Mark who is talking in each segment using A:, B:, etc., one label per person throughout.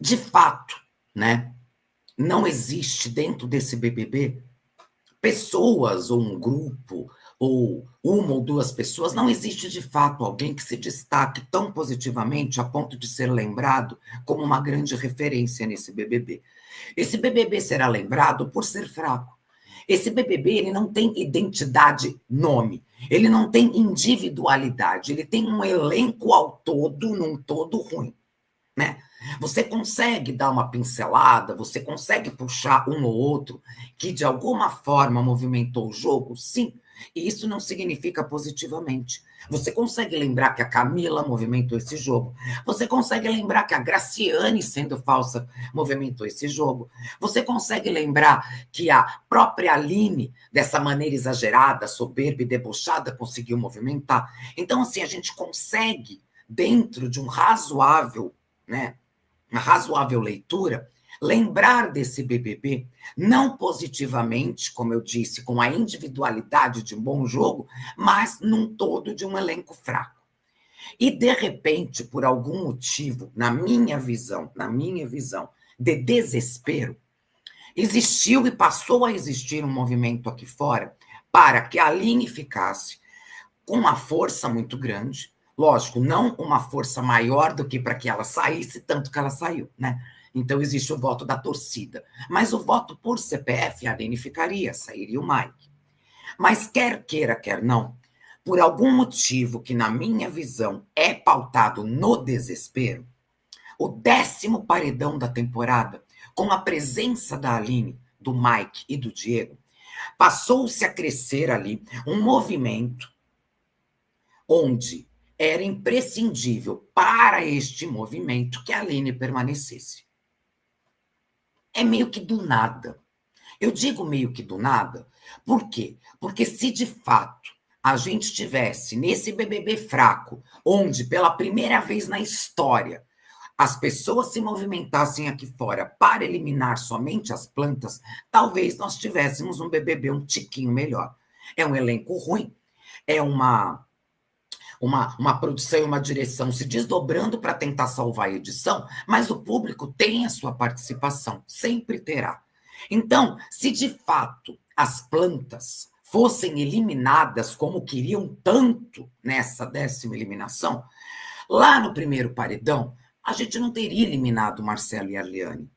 A: de fato, né, não existe dentro desse BBB pessoas ou um grupo ou uma ou duas pessoas, não existe de fato alguém que se destaque tão positivamente a ponto de ser lembrado como uma grande referência nesse BBB. Esse BBB será lembrado por ser fraco. Esse BBB ele não tem identidade, nome. Ele não tem individualidade. Ele tem um elenco ao todo, num todo ruim, né? Você consegue dar uma pincelada, você consegue puxar um ou outro que de alguma forma movimentou o jogo? Sim. E isso não significa positivamente. Você consegue lembrar que a Camila movimentou esse jogo. Você consegue lembrar que a Graciane, sendo falsa, movimentou esse jogo. Você consegue lembrar que a própria Aline, dessa maneira exagerada, soberba e debochada, conseguiu movimentar. Então, assim, a gente consegue, dentro de um razoável, né, uma razoável leitura, lembrar desse BBB, não positivamente, como eu disse, com a individualidade de um bom jogo, mas num todo de um elenco fraco. E, de repente, por algum motivo, na minha visão, de desespero, existiu e passou a existir um movimento aqui fora para que a Aline ficasse com uma força muito grande, lógico, não uma força maior do que para que ela saísse, tanto que ela saiu, né? Então existe o voto da torcida. Mas o voto por CPF, a Aline ficaria, sairia o Mike. Mas quer queira, quer não, por algum motivo que, na minha visão, é pautado no desespero, o 10º paredão da temporada, com a presença da Aline, do Mike e do Diego, passou-se a crescer ali um movimento onde era imprescindível para este movimento que a Aline permanecesse. É meio que do nada. Eu digo meio que do nada, por quê? Porque se de fato a gente tivesse nesse BBB fraco, onde pela primeira vez na história as pessoas se movimentassem aqui fora para eliminar somente as plantas, talvez nós tivéssemos um BBB um tiquinho melhor. É um elenco ruim, é uma produção e uma direção se desdobrando para tentar salvar a edição, mas o público tem a sua participação, sempre terá. Então, se de fato as plantas fossem eliminadas como queriam tanto nessa 10ª eliminação, lá no primeiro paredão, a gente não teria eliminado Marcelo e Arliane,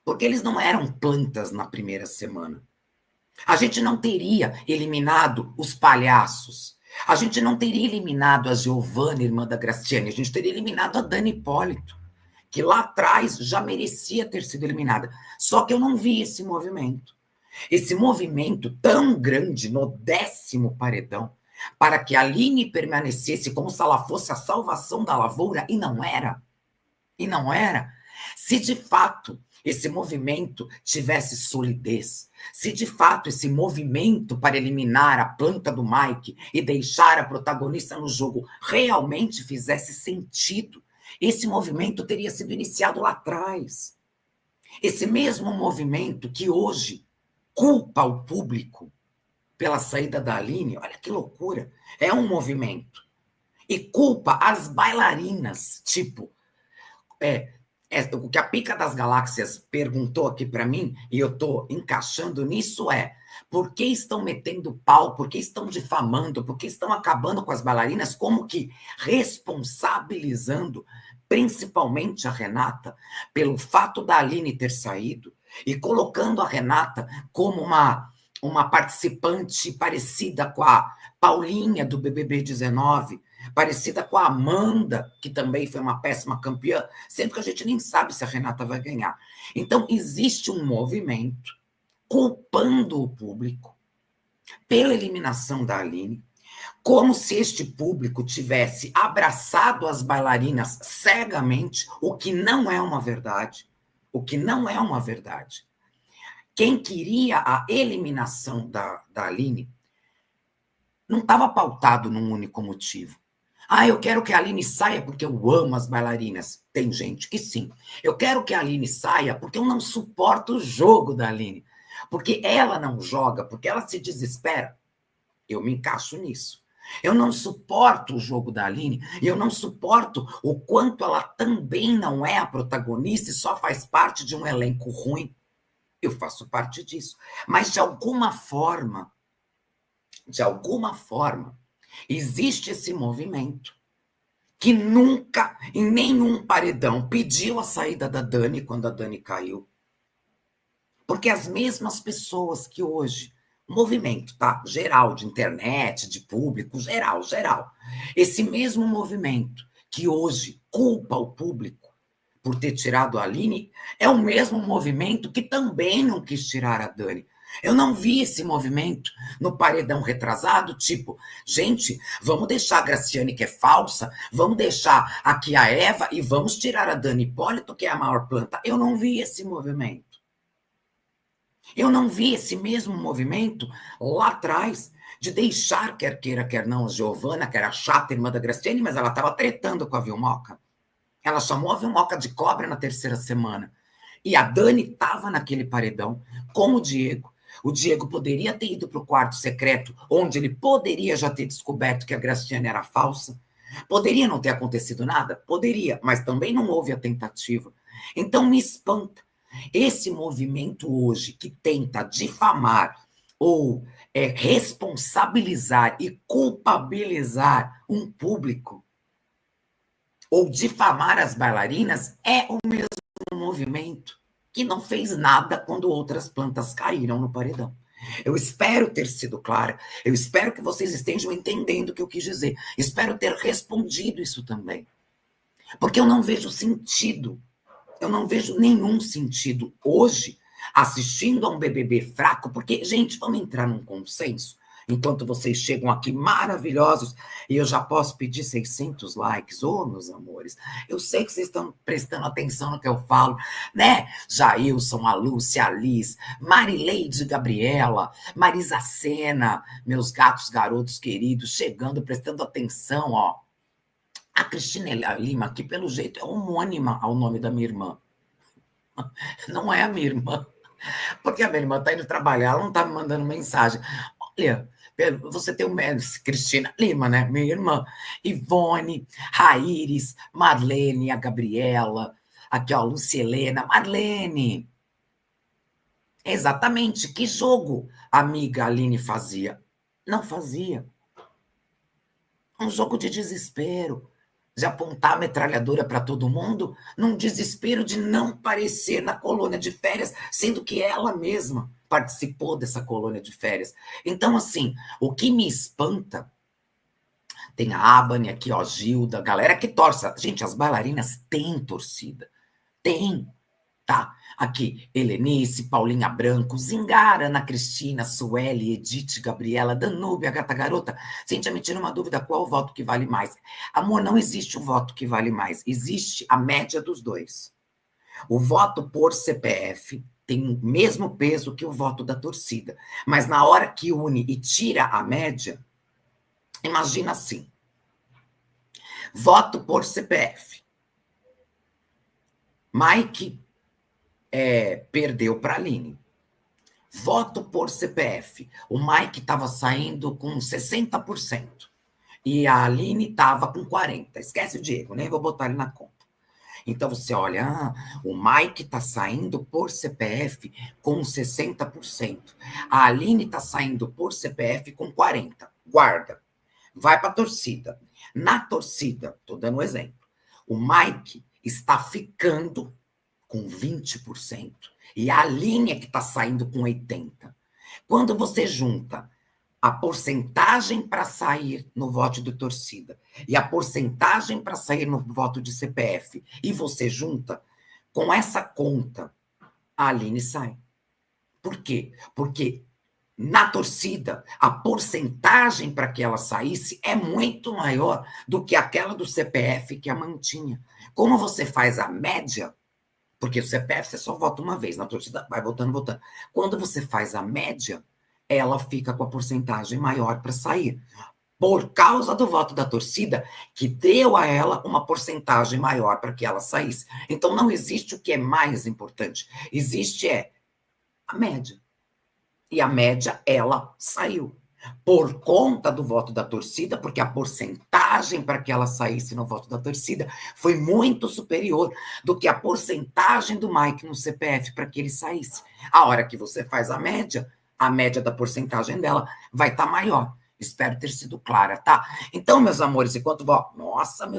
A: porque eles não eram plantas na primeira semana. A gente não teria eliminado os palhaços. A gente não teria eliminado a Giovana, irmã da Graciane. A gente teria eliminado a Dani Hipólito, que lá atrás já merecia ter sido eliminada. Só que eu não vi esse movimento. Esse movimento tão grande no 10º paredão, para que a Aline permanecesse como se ela fosse a salvação da lavoura, e não era. E não era. Se de fato esse movimento tivesse solidez, se de fato esse movimento para eliminar a planta do Mike e deixar a protagonista no jogo realmente fizesse sentido, esse movimento teria sido iniciado lá atrás. Esse mesmo movimento que hoje culpa o público pela saída da Aline, olha que loucura, é um movimento. E culpa as bailarinas, tipo, o que a Pica das Galáxias perguntou aqui para mim, e eu estou encaixando nisso, por que estão metendo pau, por que estão difamando, por que estão acabando com as bailarinas, como que responsabilizando principalmente a Renata pelo fato da Aline ter saído e colocando a Renata como uma participante parecida com a Paulinha do BBB 19, parecida com a Amanda, que também foi uma péssima campeã, sendo que a gente nem sabe se a Renata vai ganhar. Então, existe um movimento culpando o público pela eliminação da Aline, como se este público tivesse abraçado as bailarinas cegamente, o que não é uma verdade. O que não é uma verdade. Quem queria a eliminação da Aline não estava pautado num único motivo. Eu quero que a Aline saia porque eu amo as bailarinas. Tem gente que sim. Eu quero que a Aline saia porque eu não suporto o jogo da Aline. Porque ela não joga, porque ela se desespera. Eu me encaixo nisso. Eu não suporto o jogo da Aline e eu não suporto o quanto ela também não é a protagonista e só faz parte de um elenco ruim. Eu faço parte disso. Mas, de alguma forma, existe esse movimento que nunca, em nenhum paredão, pediu a saída da Dani quando a Dani caiu. Porque as mesmas pessoas que hoje, movimento, tá? Geral, de internet, de público, geral, geral. Esse mesmo movimento que hoje culpa o público por ter tirado a Aline, é o mesmo movimento que também não quis tirar a Dani. Eu não vi esse movimento no paredão retrasado, tipo, gente, vamos deixar a Graciane, que é falsa, vamos deixar aqui a Eva e vamos tirar a Dani Hipólito, que é a maior planta. Eu não vi esse movimento. Eu não vi esse mesmo movimento lá atrás de deixar, quer queira, quer não, a Giovana, que era a chata irmã da Graciane, mas ela estava tretando com a Vilmoca. Ela chamou a Vilmoca de cobra na terceira semana. E a Dani estava naquele paredão com o Diego. O Diego poderia ter ido para o quarto secreto, onde ele poderia já ter descoberto que a Graciane era falsa. Poderia não ter acontecido nada? Poderia, mas também não houve a tentativa. Então me espanta. Esse movimento hoje que tenta difamar ou responsabilizar e culpabilizar um público ou difamar as bailarinas é o mesmo movimento que não fez nada quando outras plantas caíram no paredão. Eu espero ter sido clara, eu espero que vocês estejam entendendo o que eu quis dizer, espero ter respondido isso também, porque eu não vejo sentido, eu não vejo nenhum sentido hoje assistindo a um BBB fraco, porque, gente, vamos entrar num consenso. Enquanto vocês chegam aqui maravilhosos, e eu já posso pedir 600 likes. Ô, meus amores, eu sei que vocês estão prestando atenção no que eu falo, né? Jailson, a Lúcia, a Liz, Marileide, Gabriela, Marisa Sena, meus gatos garotos queridos, chegando, prestando atenção, ó. A Cristina Lima, que pelo jeito é homônima ao nome da minha irmã. Não é a minha irmã. Porque a minha irmã está indo trabalhar, ela não está me mandando mensagem. Olha, você tem o Cristina Lima, né? Minha irmã. Ivone, Raíris, Marlene, a Gabriela, aqui, ó, Lucielena, Marlene. Exatamente. Que jogo a amiga Aline fazia? Não fazia. Um jogo de desespero. De apontar a metralhadora para todo mundo, num desespero de não parecer na colônia de férias, sendo que ela mesma participou dessa colônia de férias. Então, assim, o que me espanta, tem a Abane aqui, ó, Gilda, galera que torce. Gente, as bailarinas têm torcida. Tem, tá? Aqui, Helenice, Paulinha Branco, Zingara, Ana Cristina, Sueli, Edith, Gabriela, Danúbia, Gata Garota. Gente, me tira uma dúvida, qual o voto que vale mais? Amor, não existe o voto que vale mais, existe a média dos dois. O voto por CPF tem o mesmo peso que o voto da torcida, mas na hora que une e tira a média, imagina assim, voto por CPF. Mike perdeu para a Aline. Voto por CPF. O Mike estava saindo com 60%. E a Aline estava com 40%. Esquece o Diego, nem vou botar ele na conta. Então você olha, o Mike está saindo por CPF com 60%. A Aline está saindo por CPF com 40%. Guarda. Vai para a torcida. Na torcida, estou dando um exemplo, o Mike está ficando com 20%. E a Aline que está saindo com 80%. Quando você junta a porcentagem para sair no voto de torcida e a porcentagem para sair no voto de CPF, e você junta, com essa conta, a Aline sai. Por quê? Porque na torcida, a porcentagem para que ela saísse é muito maior do que aquela do CPF que a mantinha. Como você faz a média, porque o CPF você só vota uma vez, na torcida vai votando, votando. Quando você faz a média, ela fica com a porcentagem maior para sair. Por causa do voto da torcida, que deu a ela uma porcentagem maior para que ela saísse. Então, não existe o que é mais importante. Existe a média. E a média, ela saiu. por conta do voto da torcida, porque a porcentagem para que ela saísse no voto da torcida foi muito superior do que a porcentagem do Mike no CPF para que ele saísse. A hora que você faz a média da porcentagem dela vai estar maior. Espero ter sido clara, tá? Então, meus amores, enquanto... Nossa, meus